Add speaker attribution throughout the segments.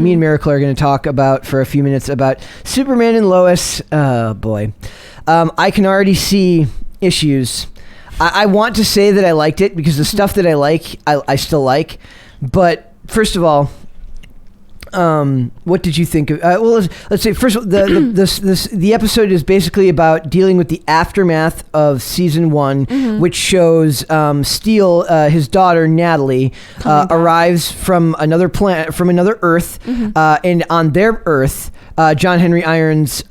Speaker 1: me and Miracle are going to talk about for a few minutes about Superman and Lois. Oh boy. I can already see issues. I want to say that I liked it because the stuff that I like, I still like. But first of all, what did you think of? Well, let's say first of all, the episode is basically about dealing with the aftermath of season 1, which shows Steel, his daughter Natalie, arrives from another planet, from another Earth, and on their Earth, John Henry Irons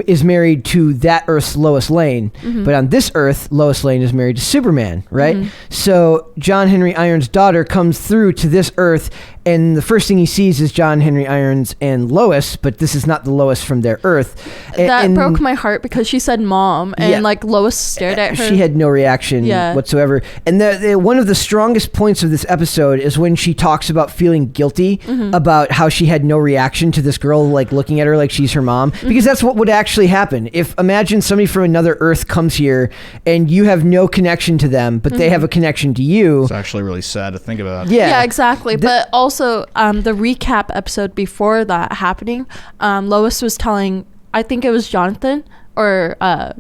Speaker 1: is married to that Earth's Lois Lane, but on this Earth, Lois Lane is married to Superman, right? So John Henry Irons' daughter comes through to this Earth, and the first thing he sees is John Henry Irons and Lois, but this is not the Lois from their Earth.
Speaker 2: That broke my heart because she said mom, and like Lois stared at her.
Speaker 1: She had no reaction whatsoever. And one of the strongest points of this episode is when she talks about feeling guilty about how she had no reaction to this girl like looking at her like she's her mom, because that's what would actually happen. If imagine somebody from another Earth comes here and you have no connection to them, but they have a connection to you.
Speaker 3: It's actually really sad to think about.
Speaker 2: Yeah, exactly. But also the recap episode before that happening, Lois was telling, I think it was Jonathan or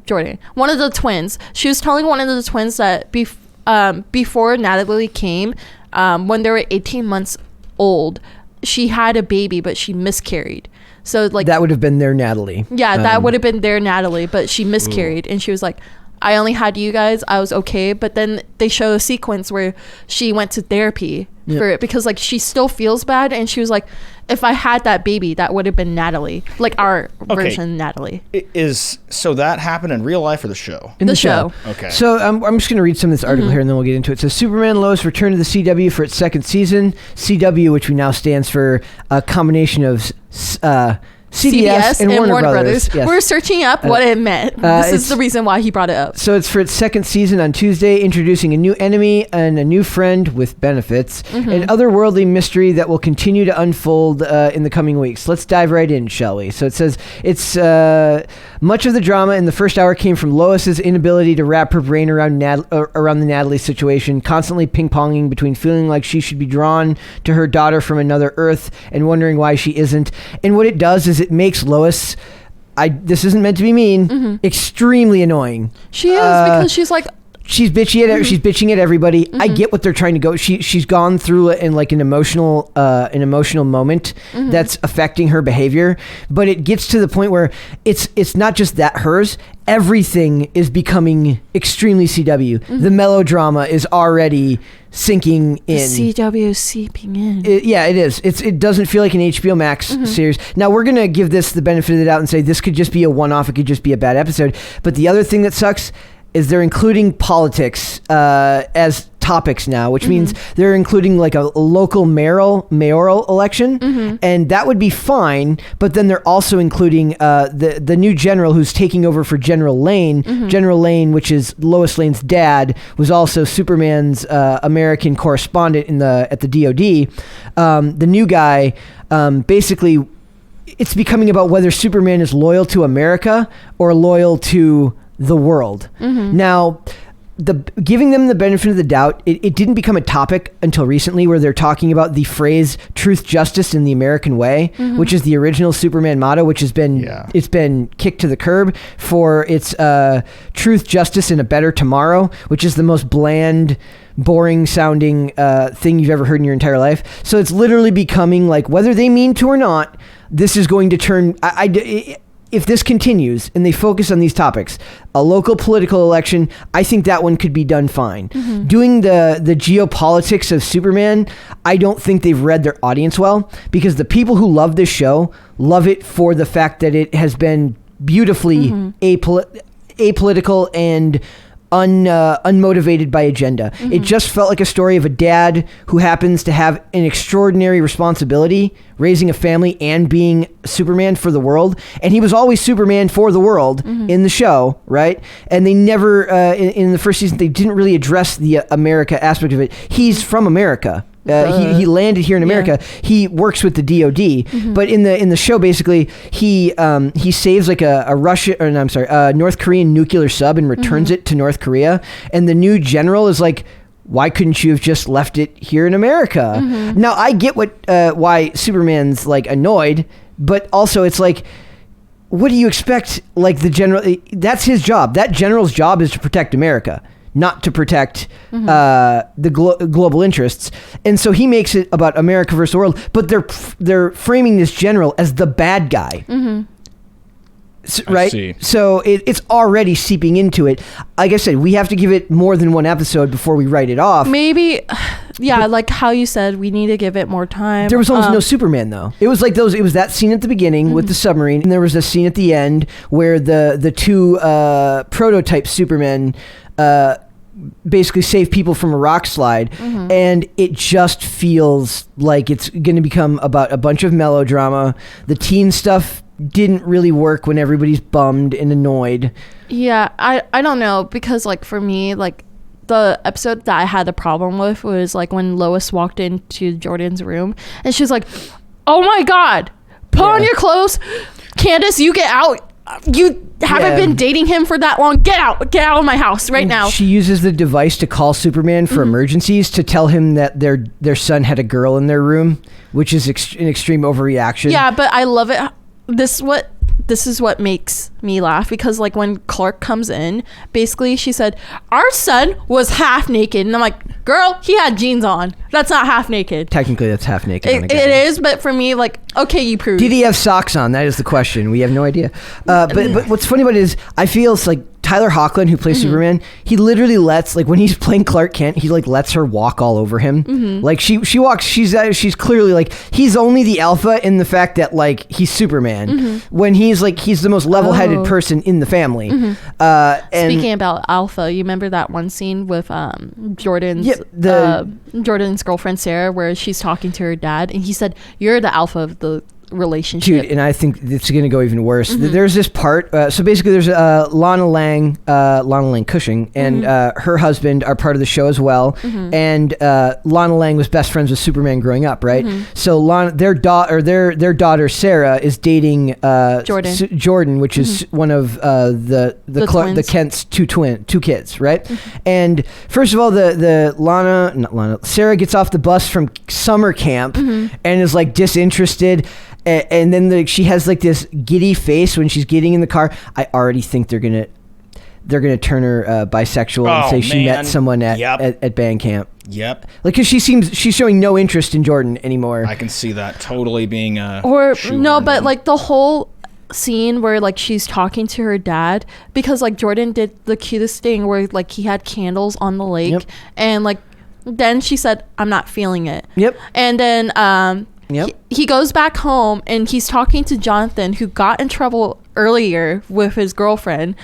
Speaker 2: Jordan, one of the twins. She was telling one of the twins that before Natalie came, when they were 18 months old, she had a baby, but she miscarried. So like
Speaker 1: that would have been their Natalie.
Speaker 2: Yeah, that would have been their Natalie, but she miscarried. And she was like, I only had you guys. I was okay. But then they show a sequence where she went to therapy for it because like she still feels bad. And she was like, if I had that baby, that would have been Natalie, like our version Natalie.
Speaker 3: So that happened in real life or the show?
Speaker 2: In the show.
Speaker 3: Okay.
Speaker 1: So I'm just going to read some of this article here and then we'll get into it. So Superman and Lois return to the CW for its second season. CW, which we now stands for a combination of CBS and Warner Brothers. Yes.
Speaker 2: We're searching up what it meant. This is the reason why he brought it up.
Speaker 1: So it's for its second season on Tuesday, introducing a new enemy and a new friend with benefits, and otherworldly mystery that will continue to unfold in the coming weeks. Let's dive right in, shall we? So it says it's much of the drama in the first hour came from Lois's inability to wrap her brain around the Natalie situation, constantly ping-ponging between feeling like she should be drawn to her daughter from another Earth and wondering why she isn't. And what it does is it makes Lois, this isn't meant to be mean, extremely annoying.
Speaker 2: She is because she's like,
Speaker 1: she's bitchy at she's bitching at everybody. I get what they're trying to go. She's gone through it in like an emotional moment that's affecting her behavior, but it gets to the point where it's not just that hers. Everything is becoming extremely CW. The melodrama is already sinking in.
Speaker 2: The CW is seeping in.
Speaker 1: It is. It doesn't feel like an HBO Max series. Now we're gonna give this the benefit of the doubt and say this could just be a one-off. It could just be a bad episode. But the other thing that sucks is they're including politics as topics now, which means they're including like a local mayoral election, and that would be fine, but then they're also including the new general who's taking over for General Lane. General Lane, which is Lois Lane's dad, was also Superman's American correspondent at the DOD. The new guy, basically, it's becoming about whether Superman is loyal to America or loyal to the world. Now, giving them the benefit of the doubt, it didn't become a topic until recently, where they're talking about the phrase "truth, justice, in the American way," which is the original Superman motto, which has been it's been kicked to the curb for its truth, justice, and a better tomorrow, which is the most bland, boring sounding thing you've ever heard in your entire life. So it's literally becoming like, whether they mean to or not, this is going to turn. If this continues and they focus on these topics, a local political election, I think that one could be done fine. Doing the geopolitics of Superman, I don't think they've read their audience well, because the people who love this show love it for the fact that it has been beautifully apolitical and unmotivated by agenda. It just felt like a story of a dad who happens to have an extraordinary responsibility, raising a family and being Superman for the world. And he was always Superman for the world in the show, right? And they never, in the first season, they didn't really address the America aspect of it. He's from America. He landed here in America. He works with the DOD, but in the show, basically, he saves like a North Korean nuclear sub and returns it to North Korea. And the new general is like, why couldn't you have just left it here in America?
Speaker 2: Mm-hmm.
Speaker 1: Now, I get why Superman's like annoyed, but also it's like, what do you expect? Like the general, that's his job. That general's job is to protect America, not to protect the global interests. And so he makes it about America versus the world, but they're framing this general as the bad guy. Right?
Speaker 3: see.
Speaker 1: So it's already seeping into it. Like I said, we have to give it more than one episode before we write it off.
Speaker 2: Maybe, yeah, like how you said, we need to give it more time.
Speaker 1: There was almost no Superman, though. It was like it was that scene at the beginning with the submarine, and there was a scene at the end where the two prototype Supermen basically save people from a rock slide, and it just feels like it's going to become about a bunch of melodrama. The teen stuff didn't really work when everybody's bummed and annoyed.
Speaker 2: Yeah, I don't know, because like for me, like the episode that I had a problem with was like when Lois walked into Jordan's room and she's like, oh my god, put on your clothes, Candace, you get out, you haven't been dating him for that long, get out of my house right now.
Speaker 1: She uses the device to call Superman for emergencies to tell him that their son had a girl in their room, which is an extreme overreaction.
Speaker 2: Yeah, but I love it. This is what makes me laugh, because like when Clark comes in, basically she said our son was half naked, and I'm like, girl, he had jeans on, that's not half naked.
Speaker 1: Technically that's half naked.
Speaker 2: It is, but for me, like, okay, you proved.
Speaker 1: Did he have socks on? That is the question. We have no idea. But what's funny about it is I feel it's like Tyler Hoechlin, who plays Superman, he literally lets, like when he's playing Clark Kent, he like lets her walk all over him. Like she walks, she's clearly like, he's only the alpha in the fact that like he's Superman, when he's the most level-headed person in the family. And
Speaker 2: speaking about alpha, you remember that one scene with Jordan's Jordan's girlfriend Sarah, where she's talking to her dad, and he said, you're the alpha of the relationship.
Speaker 1: Dude, and I think it's going to go even worse. There's this part, so basically there's Lana Lang Cushing and her husband are part of the show as well, and Lana Lang was best friends with Superman growing up, right? So their daughter Sarah is dating Jordan, which is one of the Kent's two kids, right? And first of all, Sarah gets off the bus from summer camp and is like disinterested. And then she has like this giddy face when she's getting in the car. I already think they're gonna turn her bisexual and say she met someone at band camp.
Speaker 3: Yep.
Speaker 1: Like, cause she's showing no interest in Jordan anymore.
Speaker 3: I can see that totally being
Speaker 2: but like the whole scene where like she's talking to her dad, because like Jordan did the cutest thing where like he had candles on the lake, and like then she said, I'm not feeling it. And then he goes back home and he's talking to Jonathan, who got in trouble earlier with his girlfriend.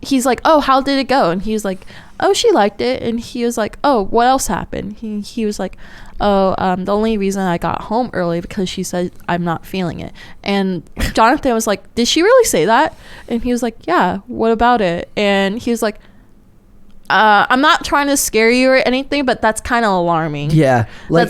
Speaker 2: He's like, oh, how did it go? And he was like, oh, she liked it. And he was like, oh, what else happened? He was like, oh, the only reason I got home early because she said I'm not feeling it. And Jonathan was like, did she really say that? And he was like, yeah, what about it? And he was like, I'm not trying to scare you or anything, but that's kind of alarming.
Speaker 1: Yeah, like,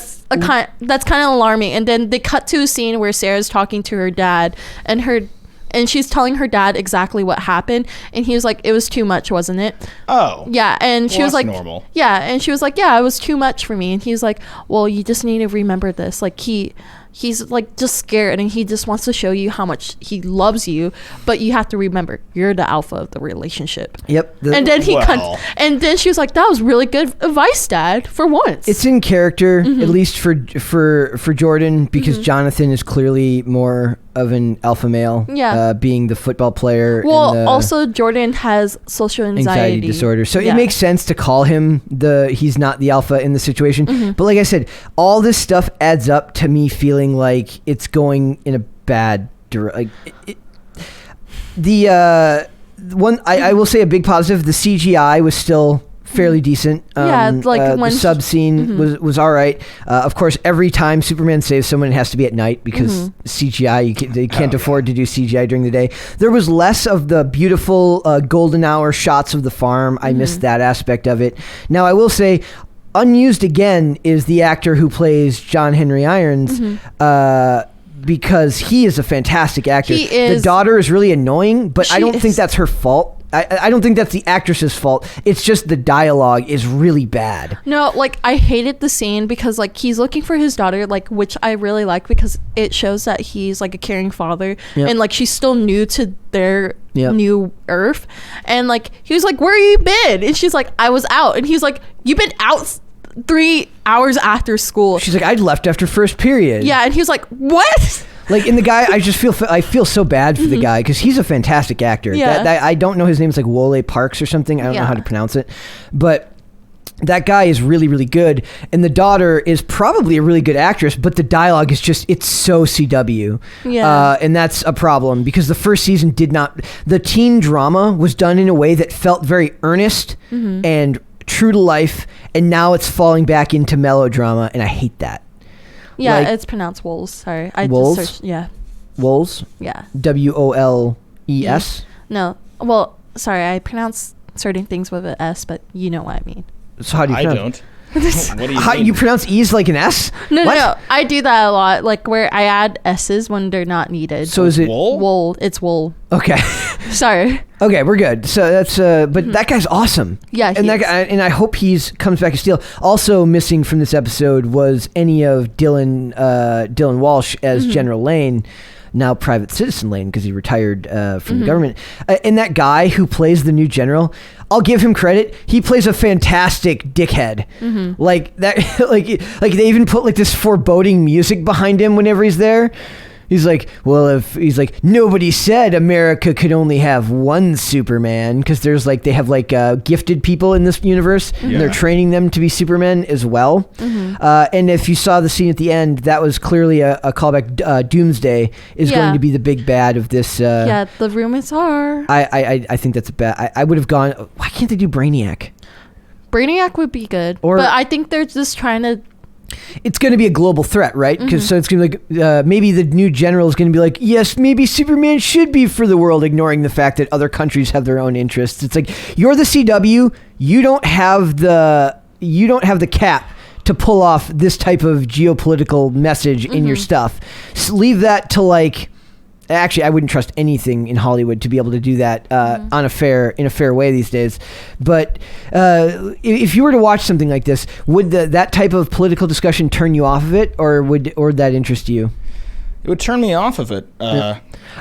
Speaker 2: that's kind of alarming. And then they cut to a scene where Sarah's talking to her dad, and she's telling her dad exactly what happened, and he was like, it was too much, wasn't it?
Speaker 3: Oh.
Speaker 2: Yeah, and she was like,
Speaker 3: normal.
Speaker 2: Yeah, and she was like, yeah, it was too much for me. And he was like, well, you just need to remember this. Like he's like just scared, and he just wants to show you how much he loves you, but you have to remember you're the alpha of the relationship.
Speaker 1: Yep.
Speaker 2: And then and then she was like, that was really good advice, Dad, for once.
Speaker 1: It's in character, at least for Jordan, because Jonathan is clearly more of an alpha male, being the football player.
Speaker 2: Well, also Jordan has social anxiety
Speaker 1: disorder, so it makes sense to call him he's not the alpha in the situation. But like I said, all this stuff adds up to me feeling like it's going in a bad direction. I will say a big positive, the CGI was still fairly decent.
Speaker 2: When
Speaker 1: the sub scene was all right. Of course, every time Superman saves someone, it has to be at night because CGI, they can't afford to do CGI during the day. There was less of the beautiful golden hour shots of the farm. I missed that aspect of it. Now, I will say, unused again is the actor who plays John Henry Irons, because he is a fantastic actor.
Speaker 2: He is.
Speaker 1: The daughter is really annoying, but I don't think that's her fault. I don't think that's the actress's fault. It's just the dialogue is really bad.
Speaker 2: No, like I hated the scene because like he's looking for his daughter, like, which I really like because it shows that he's like a caring father.
Speaker 1: Yep.
Speaker 2: And like she's still new to their
Speaker 1: Yep.
Speaker 2: new earth. And like he was like, where you been? And she's like, I was out. And he's like, you've been out 3 hours after school.
Speaker 1: She's like, I'd left after first period.
Speaker 2: Yeah, and he was like, what?
Speaker 1: Like, in the guy, I feel so bad for the guy because he's a fantastic actor.
Speaker 2: Yeah.
Speaker 1: I don't know his name. It's like Wole Parks or something. I don't know
Speaker 2: Yeah.
Speaker 1: how to pronounce it, but that guy is really, really good. And the daughter is probably a really good actress, but the dialogue is just, it's so CW.
Speaker 2: Yeah.
Speaker 1: And that's a problem because the first season the teen drama was done in a way that felt very earnest and true to life. And now it's falling back into melodrama. And I hate that.
Speaker 2: Yeah,
Speaker 1: Like-
Speaker 2: it's pronounced Woles. Sorry. I
Speaker 1: Woles?
Speaker 2: just searched. Yeah.
Speaker 1: Woles?
Speaker 2: Yeah.
Speaker 1: WOLES?
Speaker 2: No. Well, sorry. I pronounce certain things with an S, but you know what I mean.
Speaker 1: So how do you
Speaker 3: I
Speaker 1: pronounce
Speaker 3: don't. What do you
Speaker 1: How
Speaker 3: mean?
Speaker 1: you pronounce E's like an S?
Speaker 2: No,
Speaker 1: What?
Speaker 2: no. I do that a lot, like where I add S's when they're not needed.
Speaker 1: So is it
Speaker 3: Wool?
Speaker 2: Wool. It's wool.
Speaker 1: okay?
Speaker 2: Sorry.
Speaker 1: Okay, we're good. So that's but that guy's awesome.
Speaker 2: Yeah,
Speaker 1: and
Speaker 2: he
Speaker 1: that
Speaker 2: is.
Speaker 1: guy, and I hope comes back to steel. Also missing from this episode was any of Dylan Walsh as General Lane. Now Private Citizen Lane because he retired from the government. And that guy who plays the new general, I'll give him credit. He plays a fantastic dickhead. Like that, like they even put like this foreboding music behind him whenever he's there. He's like, well, nobody said America could only have one Superman because they have gifted people in this universe and they're
Speaker 3: Yeah.
Speaker 1: training them to be Supermen as well. And if you saw the scene at the end, that was clearly a callback. Doomsday is
Speaker 2: Yeah.
Speaker 1: going to be the big bad of this.
Speaker 2: Yeah, the rumors are.
Speaker 1: I think that's a bad. I would have gone. Why can't they do Brainiac?
Speaker 2: Brainiac would be good.
Speaker 1: Or-
Speaker 2: but I think they're just trying to.
Speaker 1: It's going to be a global threat, right? Because so it's going to be like maybe the new general is going to be like, yes, maybe Superman should be for the world, ignoring the fact that other countries have their own interests. It's like you're the CW, you don't have the cap to pull off this type of geopolitical message in your stuff. Leave that to Actually, I wouldn't trust anything in Hollywood to be able to do that in a fair way these days. But if you were to watch something like this, would that type of political discussion turn you off of it, or would that interest you?
Speaker 3: It would turn me off of it.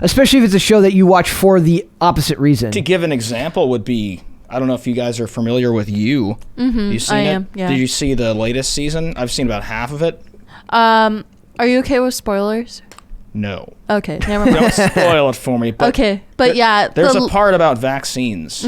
Speaker 1: Especially if it's a show that you watch for the opposite reason.
Speaker 3: To give an example would be, I don't know if you guys are familiar with You. You seen
Speaker 2: I
Speaker 3: it?
Speaker 2: am, yeah.
Speaker 3: Did you see the latest season? I've seen about half of it.
Speaker 2: Are you okay with spoilers?
Speaker 3: No.
Speaker 2: Okay, never mind.
Speaker 3: Don't spoil it for me. But
Speaker 2: Okay, but yeah,
Speaker 3: there's a part about vaccines.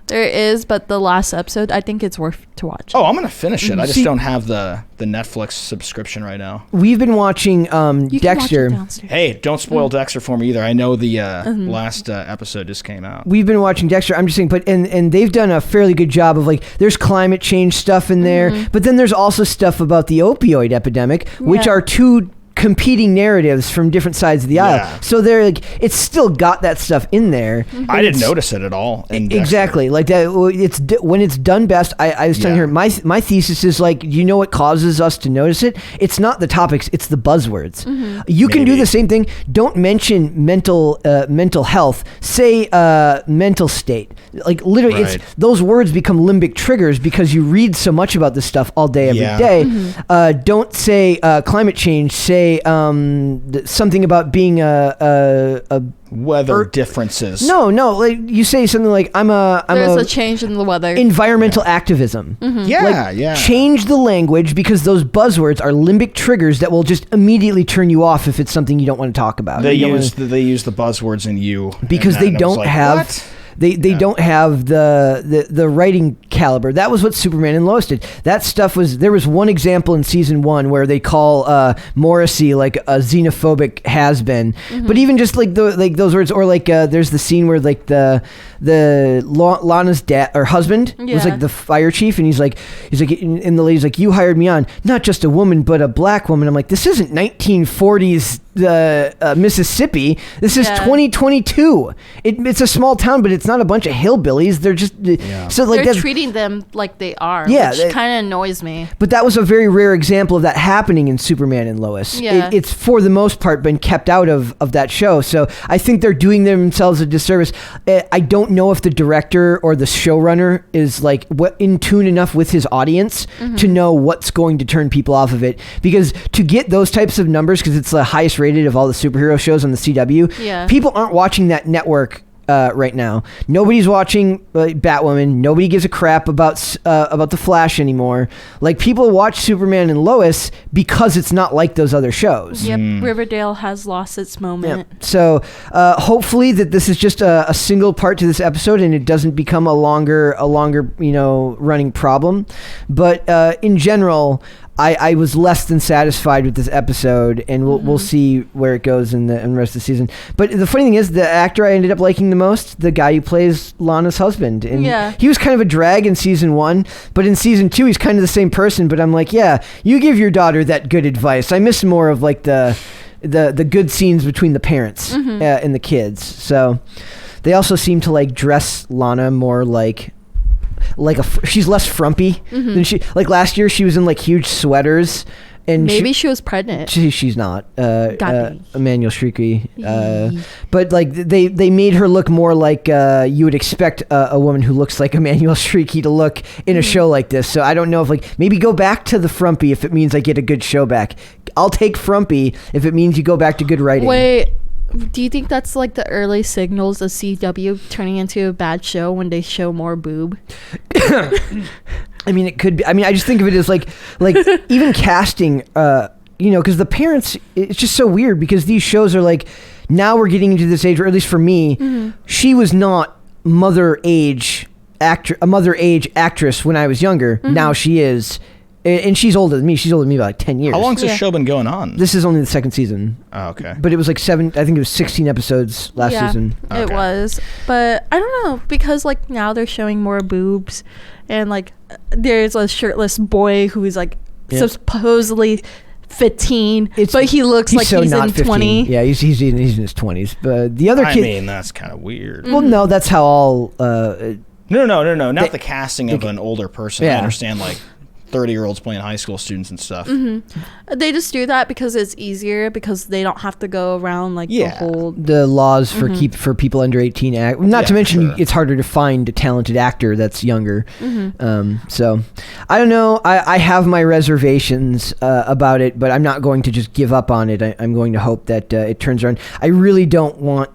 Speaker 2: there is, but the last episode, I think it's worth to watch.
Speaker 3: Oh, I'm going to finish it. I just
Speaker 1: See-
Speaker 3: don't have the Netflix subscription right now.
Speaker 1: We've been watching
Speaker 2: You can watch it
Speaker 1: Dexter.
Speaker 2: downstairs.
Speaker 3: Hey, don't spoil Dexter for me either. I know the last episode just came out.
Speaker 1: We've been watching Dexter. I'm just saying, but and they've done a fairly good job of there's climate change stuff in there, but then there's also stuff about the opioid epidemic, which
Speaker 2: Yeah.
Speaker 1: are two competing narratives from different sides of the aisle.
Speaker 3: Yeah.
Speaker 1: So it's still got that stuff in there.
Speaker 3: I didn't notice it at all. in Dexter.
Speaker 1: Exactly, like that. When it's done best. I was telling
Speaker 3: Yeah.
Speaker 1: her my thesis is you know what causes us to notice it? It's not the topics, it's the buzzwords. You can do
Speaker 3: Maybe.
Speaker 1: the same thing. Don't mention mental health. Say mental state. Like literally,
Speaker 3: Right.
Speaker 1: it's those words become limbic triggers because you read so much about this stuff all day every
Speaker 3: Yeah.
Speaker 1: day. Don't say climate change. Say something about being a
Speaker 3: Weather differences.
Speaker 1: no, like you say something like
Speaker 2: There's a change in the weather.
Speaker 1: environmental activism.
Speaker 3: Yeah, yeah.
Speaker 1: Change the language because those buzzwords are limbic triggers that will just immediately turn you off if it's something you don't want to talk about.
Speaker 3: They
Speaker 1: You don't
Speaker 3: use they use the buzzwords in You
Speaker 1: because
Speaker 3: and
Speaker 1: they
Speaker 3: I was
Speaker 1: don't
Speaker 3: like,
Speaker 1: have
Speaker 3: what?
Speaker 1: they don't have the writing caliber. That was what Superman and Lois did. That stuff there was one example in season 1 where they call Morrissey like a xenophobic has-been. But even just those words, or there's the scene where Lana's dad or husband was
Speaker 2: Yeah.
Speaker 1: the fire chief, and he's like and the lady's like, you hired me on, not just a woman but a black woman. I'm like, this isn't 1940s Mississippi. This is
Speaker 2: Yeah.
Speaker 1: 2022. It's a small town, but it's not a bunch of hillbillies. They're just so like
Speaker 2: they're treating them like they are,
Speaker 1: yeah,
Speaker 2: which kind of annoys me.
Speaker 1: But that was a very rare example of that happening in Superman and Lois.
Speaker 2: Yeah.
Speaker 1: It's for the most part been kept out of that show. So I think they're doing themselves a disservice. I don't know if the director or the showrunner is like in tune enough with his audience to know what's going to turn people off of it. Because to get those types of numbers, because it's the highest rated of all the superhero shows on the CW, people aren't watching that network right now. Nobody's watching Batwoman. Nobody gives a crap about the Flash anymore. Like, people watch Superman and Lois because it's not like those other shows.
Speaker 2: Yep, Riverdale has lost its moment.
Speaker 1: Yep. So hopefully that this is just a single part to this episode and it doesn't become a longer running problem. But in general, I was less than satisfied with this episode, and we'll see where it goes in the rest of the season. But the funny thing is, the actor I ended up liking the most, the guy who plays Lana's husband, and he was kind of a drag in season 1, but in season 2 he's kind of the same person. But I'm like, yeah, you give your daughter that good advice. I miss more of like the good scenes between the parents and the kids. So they also seem to like dress Lana more like she's less frumpy than she, like last year she was in like huge sweaters, and
Speaker 2: maybe she was pregnant.
Speaker 1: She's not Emmanuel Shrieky, but like they made her look more like you would expect a woman who looks like Emmanuel Shrieky to look in a show like this. So I don't know if like maybe go back to the frumpy if it means I get a good show back. I'll take frumpy if it means you go back to good writing.
Speaker 2: Wait, do you think that's like the early signals of CW turning into a bad show when they show more boob?
Speaker 1: I mean, it could be. I mean, I just think of it as like even casting, because the parents, it's just so weird because these shows are like, now we're getting into this age, or at least for me, she was not a mother age actress when I was younger. Now she is. And she's older than me. She's older than me by like 10 years.
Speaker 3: How long's this show been going on?
Speaker 1: This is only the second season.
Speaker 3: Oh, okay.
Speaker 1: But it was like I think it was 16 episodes last season.
Speaker 2: It was. But I don't know, because like now they're showing more boobs, and like there's a shirtless boy who's like supposedly 15, but he looks like
Speaker 1: so
Speaker 2: he's
Speaker 1: not
Speaker 2: in
Speaker 1: 15.
Speaker 2: 20.
Speaker 1: Yeah, he's in his 20s. But the other kid...
Speaker 3: I mean, that's kind of weird.
Speaker 1: Well, no, that's how all...
Speaker 3: No. Not the casting of an older person. I understand, like, 30-year-olds playing high school students and stuff.
Speaker 2: They just do that because it's easier, because they don't have to go around like
Speaker 1: the laws for people under 18 not to mention it's harder to find a talented actor that's younger. So I don't know, I have my reservations about it, but I'm not going to just give up on it. I'm going to hope that it turns around. I really don't want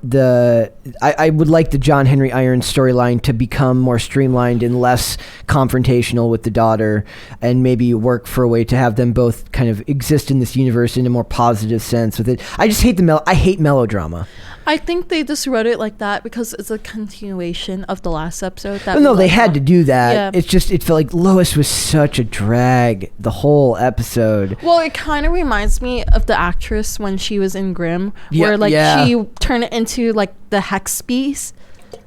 Speaker 1: I would like the John Henry Irons storyline to become more streamlined and less confrontational with the daughter, and maybe work for a way to have them both kind of exist in this universe in a more positive sense with it. I just hate I hate melodrama.
Speaker 2: I think they just wrote it like that because it's a continuation of the last episode.
Speaker 1: They had to do that. Yeah. It's just, it felt like Lois was such a drag the whole episode.
Speaker 2: Well, it kind of reminds me of the actress when she was in Grimm, where she turned it into like the Hex Beast.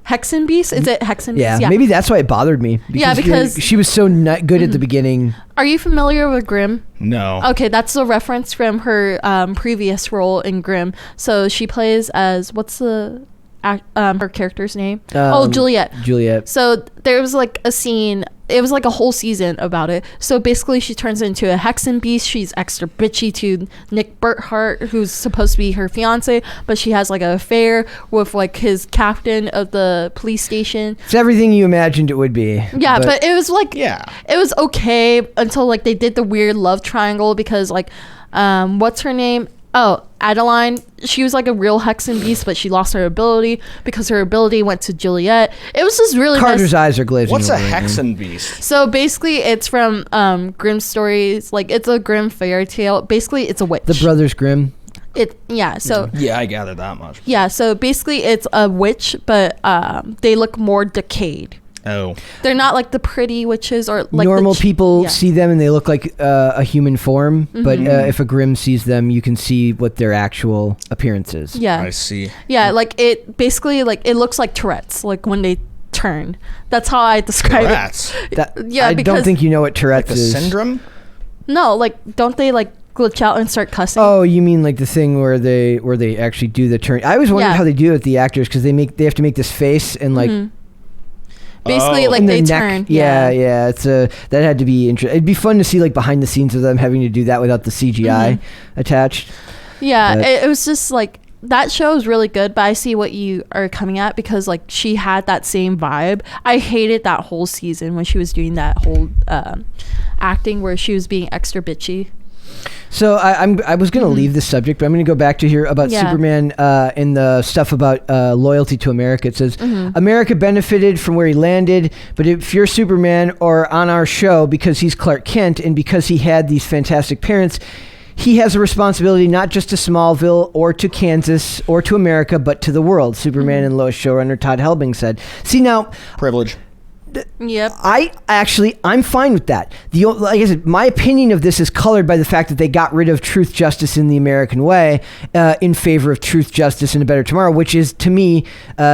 Speaker 2: Hexen Beast? Is it Hexen Beast?
Speaker 1: Yeah, maybe that's why it bothered me. Because she was so good at the beginning.
Speaker 2: Are you familiar with Grimm?
Speaker 3: No.
Speaker 2: Okay, that's a reference from her previous role in Grimm. So she plays as, what's her character's name? Juliet.
Speaker 1: Juliet.
Speaker 2: So there was like a scene, it was like a whole season about it. So basically she turns into a Hexen Beast. She's extra bitchy to Nick Burkhart, who's supposed to be her fiance, but she has like an affair with like his captain of the police station.
Speaker 1: It's everything you imagined it would be.
Speaker 2: Yeah, but it was like, it was okay until like they did the weird love triangle because like, what's her name? Oh, Adeline, she was like a real Hexen Beast, but she lost her ability because her ability went to Juliet. It was just really
Speaker 1: Carter's eyes are glazing.
Speaker 3: What's a Hexen Beast?
Speaker 2: So basically it's from Grimm stories. Like, it's a Grimm fairy tale. Basically it's a witch.
Speaker 1: The Brothers Grimm.
Speaker 3: I gathered that much.
Speaker 2: Yeah, so basically it's a witch, but they look more decayed.
Speaker 3: Oh.
Speaker 2: They're not like the pretty witches or like
Speaker 1: normal people see them and they look like a human form, but if a Grimm sees them, you can see what their actual appearance is.
Speaker 2: Yeah.
Speaker 3: I see.
Speaker 2: Yeah, like it basically like it looks like Tourette's, like when they turn. That's how I describe
Speaker 3: Tourette's?
Speaker 2: it.
Speaker 1: I don't think you know what Tourette's
Speaker 3: like
Speaker 1: is.
Speaker 3: Syndrome?
Speaker 2: No, like don't they like glitch out and start cussing.
Speaker 1: Oh, you mean like the thing where they actually do the turn? I always wondered how they do it with the actors, because they have to make this face and like.
Speaker 2: Basically, like they turn.
Speaker 1: Yeah. It's that had to be interesting. It'd be fun to see like behind the scenes of them having to do that without the CGI attached.
Speaker 2: Yeah, it was just like that show is really good, but I see what you are coming at, because like she had that same vibe. I hated that whole season when she was doing that whole acting where she was being extra bitchy.
Speaker 1: So I was going to leave this subject, but I'm going to go back to here about Superman and the stuff about loyalty to America. It says, America benefited from where he landed, but if you're Superman or on our show because he's Clark Kent and because he had these fantastic parents, he has a responsibility not just to Smallville or to Kansas or to America, but to the world, Superman and Lois showrunner Todd Helbing said. See, now...
Speaker 3: Privilege.
Speaker 2: Yep.
Speaker 1: I'm fine with that. Like I said, my opinion of this is colored by the fact that they got rid of truth, justice in the American way in favor of truth, justice, and a better tomorrow, which is, to me,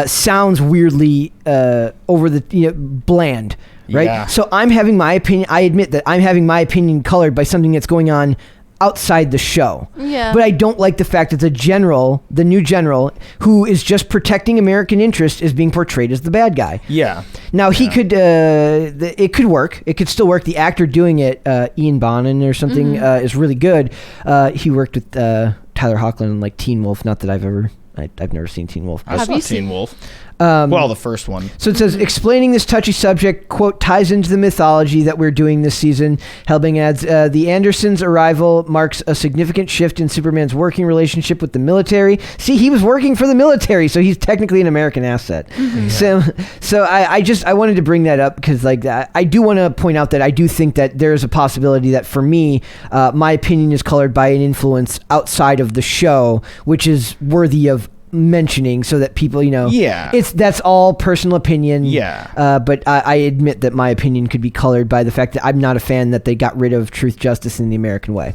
Speaker 1: sounds weirdly over the bland, right? Yeah. So I'm having my opinion. I admit that I'm having my opinion colored by something that's going on outside the show. Yeah. But I don't like the fact that the new general, who is just protecting American interests, is being portrayed as the bad guy.
Speaker 3: Yeah.
Speaker 1: Now he could, it could work. It could still work. The actor doing it, Ian Bonin or something, is really good. He worked with Tyler Hoechlin in like Teen Wolf. Not that I've never seen Teen Wolf.
Speaker 3: I saw Teen Wolf. Well, the first one.
Speaker 1: So it says, explaining this touchy subject, quote, ties into the mythology that we're doing this season. Helbing adds, the Andersons' arrival marks a significant shift in Superman's working relationship with the military. See, he was working for the military, so he's technically an American asset. So I wanted to bring that up because like I do want to point out that I do think that there is a possibility that for me, my opinion is colored by an influence outside of the show, which is worthy of mentioning so that people that's all personal opinion, but I admit that my opinion could be colored by the fact that I'm not a fan that they got rid of truth, justice in the American way.